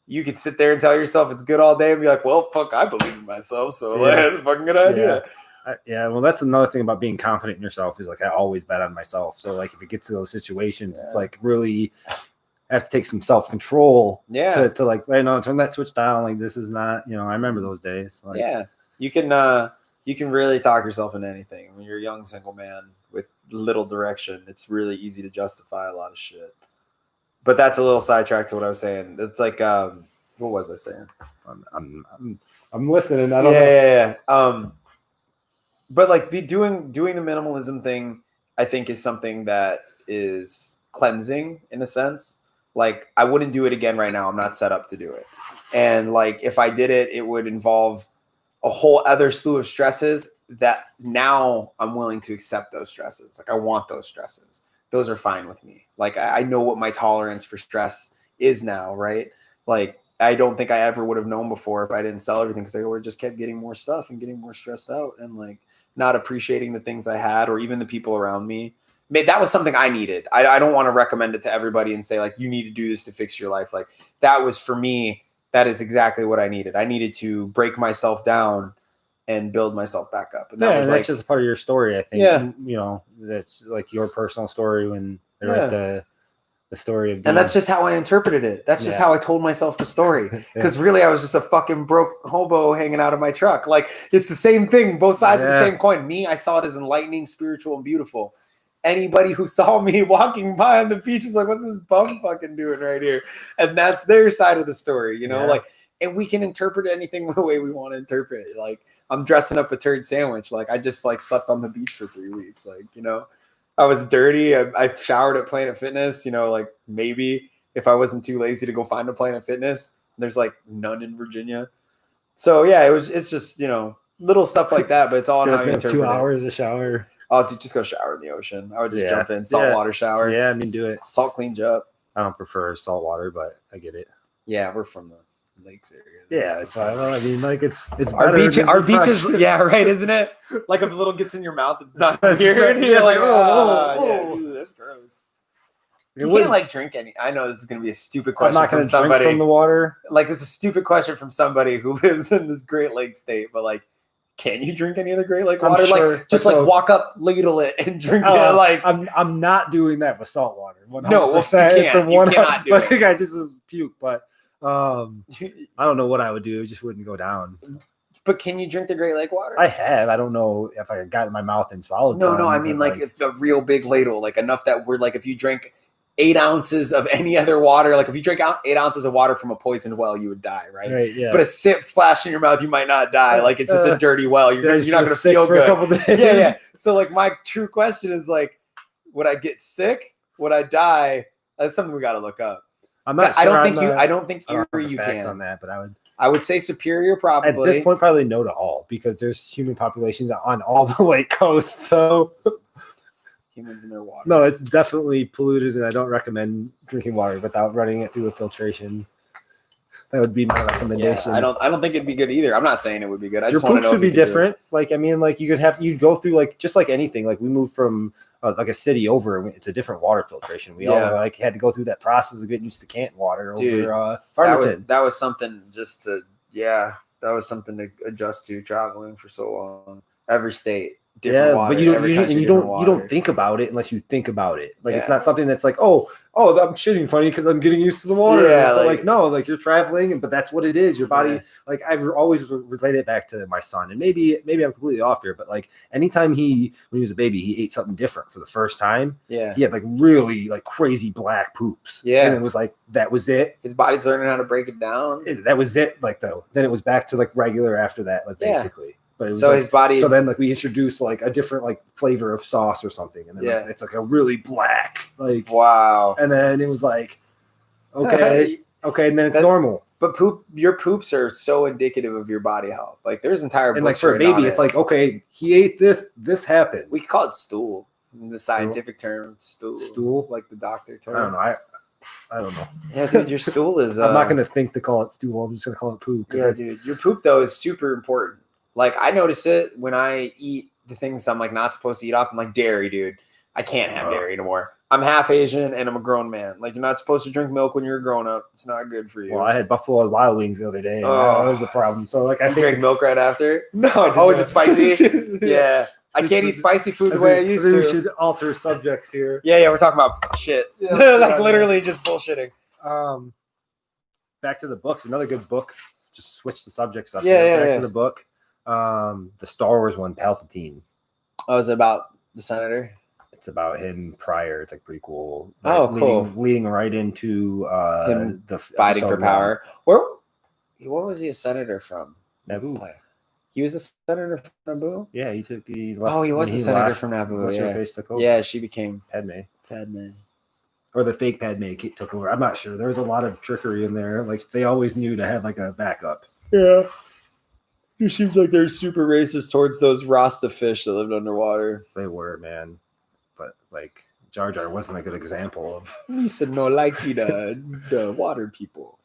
you could sit there and tell yourself it's good all day and be like, well, fuck, I believe in myself. So that's a fucking good idea. Well, that's another thing about being confident in yourself is like I always bet on myself. So like if it gets to those situations, it's like really have to take some self-control to like, right now, turn that switch down. Like this is not, I remember those days. Like, you can really talk yourself into anything. When you're a young single man with little direction, it's really easy to justify a lot of shit. But that's a little sidetrack to what I was saying. It's like, what was I saying? I'm listening. I don't know. But like doing the minimalism thing, I think is something that is cleansing in a sense. Like I wouldn't do it again right now. I'm not set up to do it. And like if I did it, it would involve a whole other slew of stresses that now I'm willing to accept those stresses. Like I want those stresses. Those are fine with me. Like I know what my tolerance for stress is now, right? Like I don't think I ever would have known before if I didn't sell everything because I would have just kept getting more stuff and getting more stressed out and like not appreciating the things I had or even the people around me. That was something I needed. I don't want to recommend it to everybody and say like, you need to do this to fix your life. Like that was for me. That is exactly what I needed. I needed to break myself down and build myself back up. And that's like, just a part of your story, I think. Yeah. That's like your personal story when they're at the story of. And that's just how I interpreted it. That's just how I told myself the story. Because really, I was just a fucking broke hobo hanging out of my truck. Like it's the same thing, both sides of the same coin. Me, I saw it as enlightening, spiritual, and beautiful. Anybody who saw me walking by on the beach was like, what's this bum fucking doing right here? And that's their side of the story, like, and we can interpret anything the way we want to interpret it. Like I'm dressing up a turd sandwich. Like I just like slept on the beach for 3 weeks. Like, I was dirty. I showered at Planet Fitness, like maybe if I wasn't too lazy to go find a Planet Fitness. There's like none in Virginia. So yeah, it's just, little stuff like that, but it's all on how you interpret 2 hours a shower. Oh, dude, just go shower in the ocean. I would just jump in, saltwater shower. Yeah, I mean, do it. Salt cleans you up. I don't prefer salt water, but I get it. Yeah, we're from the lakes area. Yeah, it's fine. I mean, like it's our better. Our beaches, yeah, right, isn't it? Like if a little gets in your mouth, it's not It's weird. not- You're yeah, like, oh, yeah, dude, that's gross. It You wouldn't- can't like drink any. I know this is gonna be a stupid I'm question not from going to drink somebody. from the water. Like this is a stupid question from somebody who lives in this Great Lake state, but like, can you drink any of the Great Lake I'm water? sure, Like just but like so- walk up, ladle it, and drink it. Like I'm not doing that with salt water. 100%. No, well, you can't. You cannot do it. Like, I just was puke, but I don't know what I would do. It just wouldn't go down. But can you drink the Great Lake water? I have. I don't know if I got it in my mouth and swallowed. No, some, I mean like it's a real big ladle, like enough that we're like if you drink 8 ounces of any other water, like if you drink 8 ounces of water from a poisoned well, you would die, right? Right, yeah. But a sip splash in your mouth, you might not die. Like it's just a dirty well. You're not going to feel for good. a couple days. Yeah. So like my true question is like, would I get sick? Would I die? That's something we got to look up. I'm not. Sure. I don't think I don't have the you facts can on that, but I would. I would say Superior probably. At this point, probably no to all because there's human populations on all the lake coasts. So humans in their water. No, it's definitely polluted, and I don't recommend drinking water without running it through a filtration. That would be my recommendation. Yeah, I don't think it'd be good either. I'm not saying it would be good. I Your just want to poops know would be different. Like, I mean, like you'd go through like just like anything. Like we moved from like a city over, it's a different water filtration. We all like had to go through that process of getting used to Canton water over Farmington. That was something just to that was something to adjust to traveling for so long. Every state. Different water, but you don't think about it unless you think about it. Like it's not something that's like, oh, I'm shitting funny because I'm getting used to the water. Yeah, but like no, like you're traveling, but that's what it is. Your body, like I've always related it back to my son, and maybe I'm completely off here, but like anytime when he was a baby, he ate something different for the first time. Yeah, he had like really like crazy black poops. Yeah, and it was like that was it. His body's learning how to break it down. That was it. Like then it was back to like regular after that. Like basically. But it was so like, his body. So then, like we introduced like a different like flavor of sauce or something, and then like, it's like a really black, like wow. And then it was like, okay, and then it's normal. But your poops are so indicative of your body health. Like there's entire books and like for a baby, it's like okay, he ate this happened. We call it stool. In the scientific term, stool, like the doctor term. I don't know. I don't know. Yeah, dude, your stool is. I'm not going to think to call it stool. I'm just going to call it poop. Yeah, dude, your poop though is super important. Like I notice it when I eat the things I'm like not supposed to eat often, like dairy, dude. I can't have dairy anymore. I'm half Asian and I'm a grown man. Like you're not supposed to drink milk when you're a grown up. It's not good for you. Well, I had Buffalo Wild Wings the other day. And that was the problem. So like I drank milk right after. No, is it spicy? Yeah. I can't eat spicy food the way I used to. We should alter subjects here. Yeah, we're talking about shit. Yeah, like literally just bullshitting. Back to the books. Another good book. Just switch the subjects up. Back to the book. The Star Wars one, Palpatine. Oh, is it about the senator? It's about him prior. It's like pretty cool. Cool. Leading right into him the fighting for power. What was he a senator from? Naboo. He was a senator from Naboo? Yeah, he left. Oh, he was a senator from Naboo. Her face took over. Yeah, she became Padme. Or the fake Padme took over. I'm not sure. There was a lot of trickery in there. Like they always knew to have like a backup. Yeah. It seems like they're super racist towards those Rasta fish that lived underwater. They were, man. But like Jar Jar wasn't a good example of. He said no like the water people.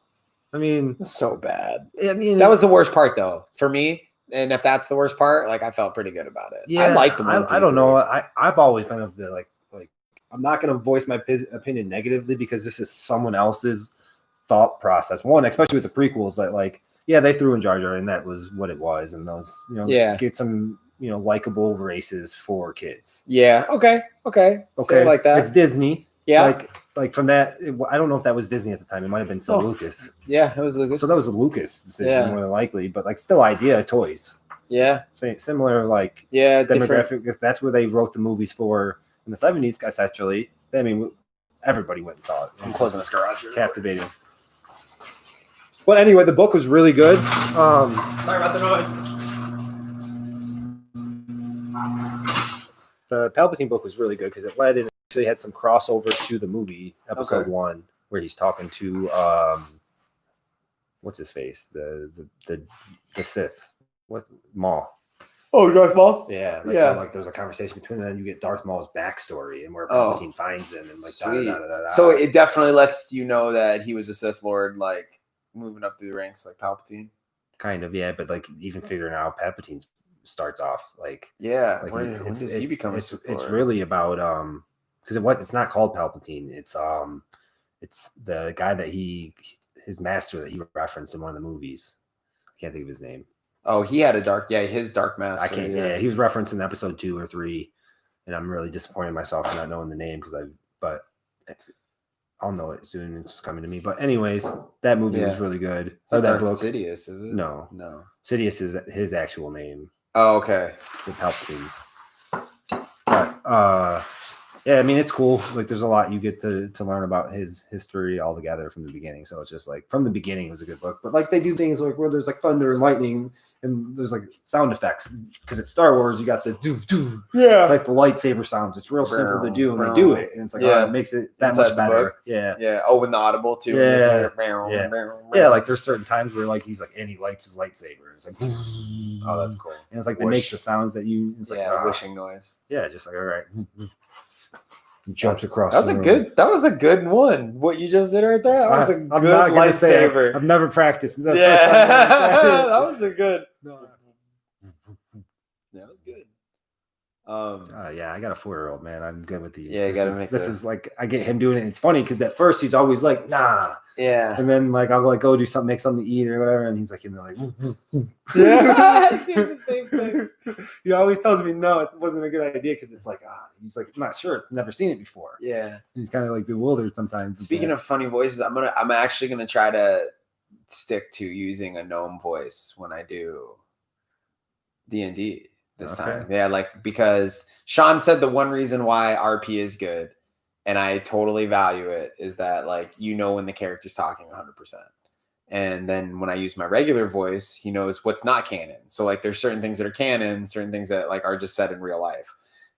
I mean, it's so bad. I mean, that was the worst part though for me. And if that's the worst part, like I felt pretty good about it. Yeah, I liked the movie. I don't know. I've always been of the like I'm not going to voice my opinion negatively because this is someone else's thought process. One, especially with the prequels, that like. Yeah, they threw in Jar Jar, and that was what it was. And those, get some, likable races for kids. Yeah. Okay. So like that. It's Disney. Yeah. Like from that, I don't know if that was Disney at the time. It might have been still Lucas. Yeah, it was Lucas. So that was a Lucas decision more than likely, but like still idea toys. Yeah. Similar like demographic. Different. That's where they wrote the movies for in the 70s. Essentially, I mean, everybody went and saw it. I'm closing this garage. Captivating. But anyway, the book was really good. Sorry about the noise. The Palpatine book was really good because it led in. Actually, had some crossover to the movie Episode 1, where he's talking to what's his face, the Sith, what Maul. Oh, Darth Maul. Yeah, Yeah. So like there's a conversation between them. And you get Darth Maul's backstory and where Palpatine finds him and like sweet. da. So it definitely lets you know that he was a Sith Lord, like moving up through the ranks, like Palpatine. Kind of, yeah, but like even figuring out Palpatine starts off like like when does he become a Sith Lord? It's really about because it's not called Palpatine. It's the guy that his master that he referenced in one of the movies. I can't think of his name. Oh, he had his dark master. I can't. Yeah, he was referenced in episode 2 or 3, and I'm really disappointed in myself for not knowing the name but I'll know it soon. It's just coming to me. But anyways, that movie was really good. It's not that book. Sidious, is it? No. Sidious is his actual name. Oh, okay. The Palpatines. But yeah, I mean it's cool. Like there's a lot you get to learn about his history all together from the beginning. So it's just like from the beginning it was a good book. But like they do things like where there's like thunder and lightning and there's like sound effects because it's Star Wars. You got the doo like the lightsaber sounds. It's real simple to do, and they do it, and it's like it makes it that much better. Yeah. Oh, and the audible too. Yeah. Like there's certain times where like he's like and he lights his lightsaber. It's like oh, that's cool. And it's like it makes the sounds that you. It's like wishing noise. Yeah, just like all right. Jumps across. That was a good one. What you just did right there. That was a good lightsaber. I've never practiced. That was a good. That was good. Yeah, I got a 4-year-old, man. I'm good with these. Yeah, you gotta make this is like I get him doing it. It's funny because at first he's always like, nah. Yeah. And then like I'll like go do something, make something to eat or whatever, and he's like, and they're like, yeah, I do the same thing. He always tells me no, it wasn't a good idea because it's like he's like, I'm not sure, never seen it before. Yeah. And he's kind of like bewildered sometimes. Speaking of funny voices, I'm actually gonna try to stick to using a gnome voice when I do D&D this time. Yeah, like because Sean said the one reason why RP is good, and I totally value it, is that like when the character's talking 100%. And then when I use my regular voice, he knows what's not canon. So like there's certain things that are canon, certain things that like are just said in real life.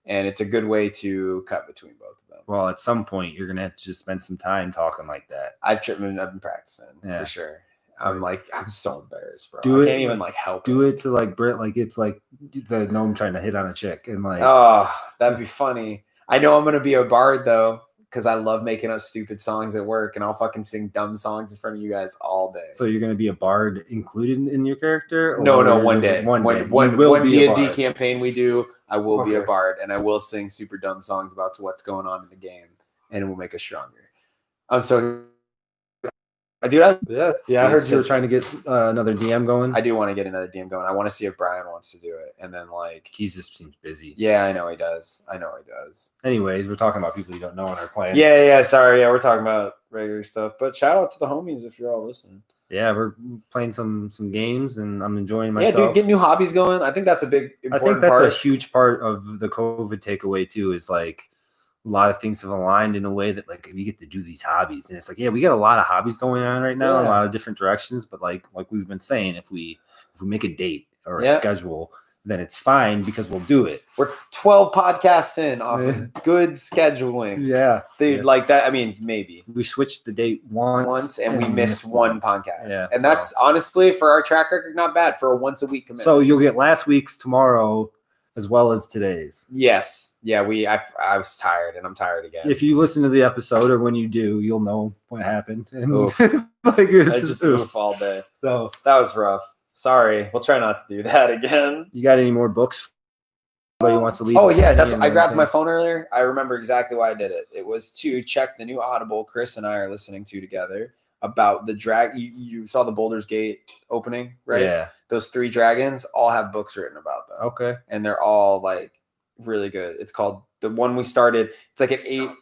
And it's a good way to cut between both of them. Well, at some point you're gonna have to just spend some time talking like that. I've been practicing for sure. I'm so embarrassed, bro. I can't even like help. Do it to like Brit, like it's like the gnome trying to hit on a chick and like. Oh, that'd be funny. I know I'm gonna be a bard though, because I love making up stupid songs at work, and I'll fucking sing dumb songs in front of you guys all day. So you're gonna be a bard included in your character? No, one day. One D&D campaign we do, I will be a bard, and I will sing super dumb songs about what's going on in the game, and it will make us stronger. I'm so. I do that. Yeah. I heard you were trying to get another DM going. I do want to get another DM going. I want to see if Brian wants to do it, and then like he just seems busy. Yeah, I know he does. Anyways, we're talking about people you don't know in our clan. Yeah. Sorry, we're talking about regular stuff, but shout out to the homies if you're all listening. Yeah, we're playing some games, and I'm enjoying myself. Yeah, dude, get new hobbies going. I think that's a big important part. A huge part of the COVID takeaway too. Is like. A lot of things have aligned in a way that like we get to do these hobbies, and it's like we got a lot of hobbies going on right now, a lot of different directions. But like we've been saying, if we make a date or a schedule, then it's fine because we'll do it. We're 12 podcasts in off of good scheduling. Yeah, dude, like that. I mean, maybe we switched the date once, and we missed one podcast. Yeah, and that's honestly for our track record not bad for a once a week commitment. So you'll get last week's tomorrow. As well as today's. Yes. Yeah, I was tired and I'm tired again. If you listen to the episode or when you do, you'll know what happened. And I just oof all day. So that was rough. Sorry. We'll try not to do that again. You got any more books? Anybody wants to leave? Oh yeah, I grabbed my phone earlier. I remember exactly why I did it. It was to check the new Audible Chris and I are listening to together about the you saw the Baldur's Gate opening, right? Yeah. Those 3 dragons all have books written about them. Okay. And they're all like really good. It's called the one we started. It's like an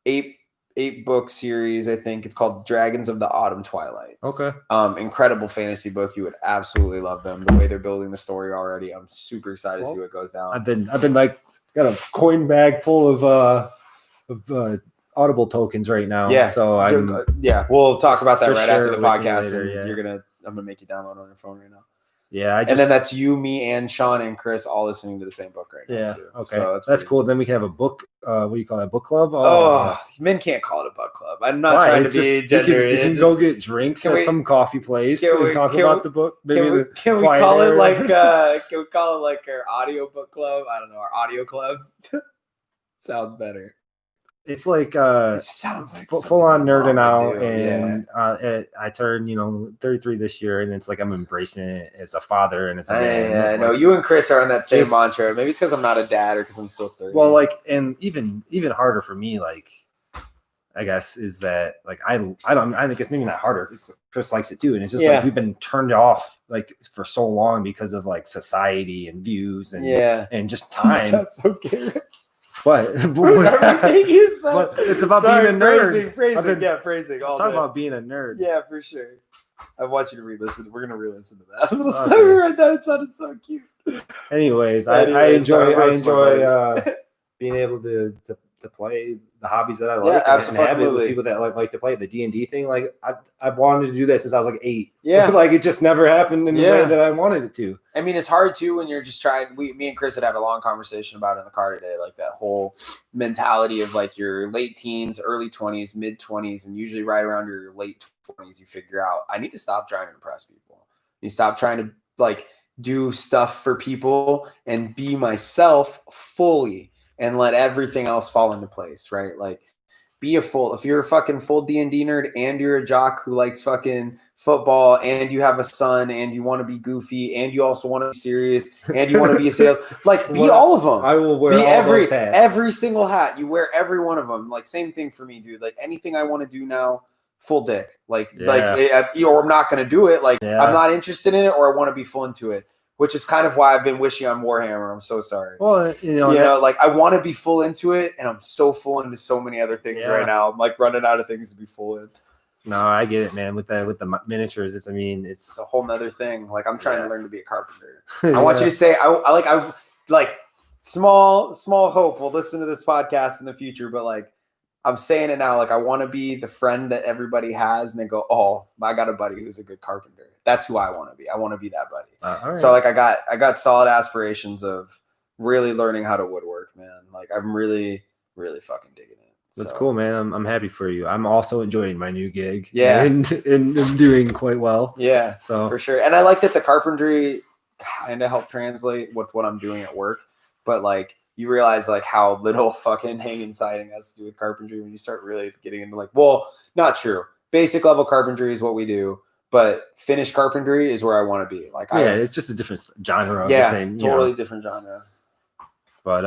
8 book series. I think it's called Dragons of the Autumn Twilight. Okay. Incredible fantasy book. You would absolutely love them. The way they're building the story already. I'm super excited to see what goes down. I've been like got a coin bag full of Audible tokens right now. Yeah. So we'll talk about that right after the podcast. Later, and I'm gonna make you download on your phone right now. Yeah, and then that's you, me, and Sean and Chris all listening to the same book right now too. Okay, so that's cool. Then we can have a book. What do you call that? Book club? Men can't call it a book club. I'm not Why? trying to be gender. You can go get drinks at some coffee place and talk about the book. Maybe can we call it like can we call it like our audio book club? I don't know, our audio club. Sounds better. It's like it sounds like full on nerding out, and I turned 33 this year, and it's like I'm embracing it as a father and as a man. Yeah, no, you and Chris are on that same mantra. Maybe it's because I'm not a dad or because I'm still 30. Well, like, and even harder for me, like, I guess, is that like I think it's maybe not harder. Chris likes it too, and it's just like we've been turned off like for so long because of like society and views and just time. That's okay. But it's about being a nerd. Phrasing. All talking about being a nerd. Yeah, for sure. I want you to re-listen. We're gonna re-listen to that little story right now. It sounded so cute. Anyways, I enjoy being able to play the hobbies that I like. Yeah, absolutely. And have it with people that like to play the D&D thing. Like I've wanted to do that since I was like 8. Yeah, like it just never happened in the way that I wanted it to. I mean, it's hard too when you're just trying. Me and Chris had a long conversation about it in the car today. Like that whole mentality of like your late teens, early 20s, mid 20s, and usually right around your late 20s, you figure out I need to stop trying to impress people. You stop trying to like do stuff for people and be myself fully. And let everything else fall into place, right? Like, if you're a fucking full D&D nerd and you're a jock who likes fucking football and you have a son and you want to be goofy and you also want to be serious and you want to be a sales, like, be all of them. I will wear all those hats. Every single hat. You wear every one of them. Like, same thing for me, dude. Like, anything I want to do now, full dick. Or I'm not going to do it. Like, I'm not interested in it or I want to be full into it. Which is kind of why I've been wishing on Warhammer. I'm so sorry. Well, like I want to be full into it, and I'm so full into so many other things right now. I'm like running out of things to be full in. No, I get it, man. With the miniatures, it's a whole nother thing. Like I'm trying to learn to be a carpenter. I want you to say I like small hope. We'll listen to this podcast in the future, but like I'm saying it now. Like I want to be the friend that everybody has, and they go, "Oh, I got a buddy who's a good carpenter." That's who I want to be. I want to be that buddy. All right. So like I got solid aspirations of really learning how to woodwork, man. Like I'm really, really fucking digging it. That's cool, man. I'm happy for you. I'm also enjoying my new gig. Yeah. And doing quite well. Yeah. So for sure. And I like that the carpentry kind of helped translate with what I'm doing at work. But like you realize like how little fucking hanging siding has to do with carpentry when you start really getting into like, well, not true. Basic level carpentry is what we do. But finished carpentry is where I want to be. Like, it's just a different genre. Yeah, the same, totally different genre. But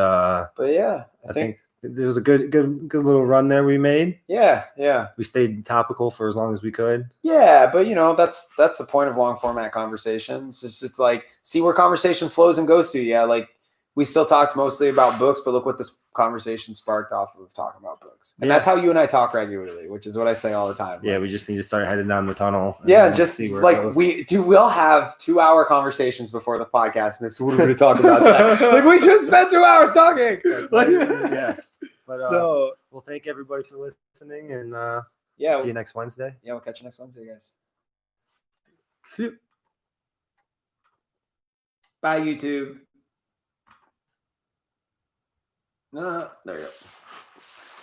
yeah, I think there was a good little run there we made. Yeah. We stayed topical for as long as we could. Yeah, but that's the point of long format conversations. It's just like see where conversation flows and goes to. Yeah, like we still talked mostly about books, but look what this conversation sparked off of talking about books. And that's how you and I talk regularly, which is what I say all the time. Yeah, we just need to start heading down the tunnel. Yeah, just see where like we'll have 2-hour conversations before the podcast. So what are we going to talk about today? Like we just spent 2 hours talking. Yes. But we'll thank everybody for listening and see you next Wednesday. Yeah, we'll catch you next Wednesday, guys. See you. Bye, YouTube. No, there you go.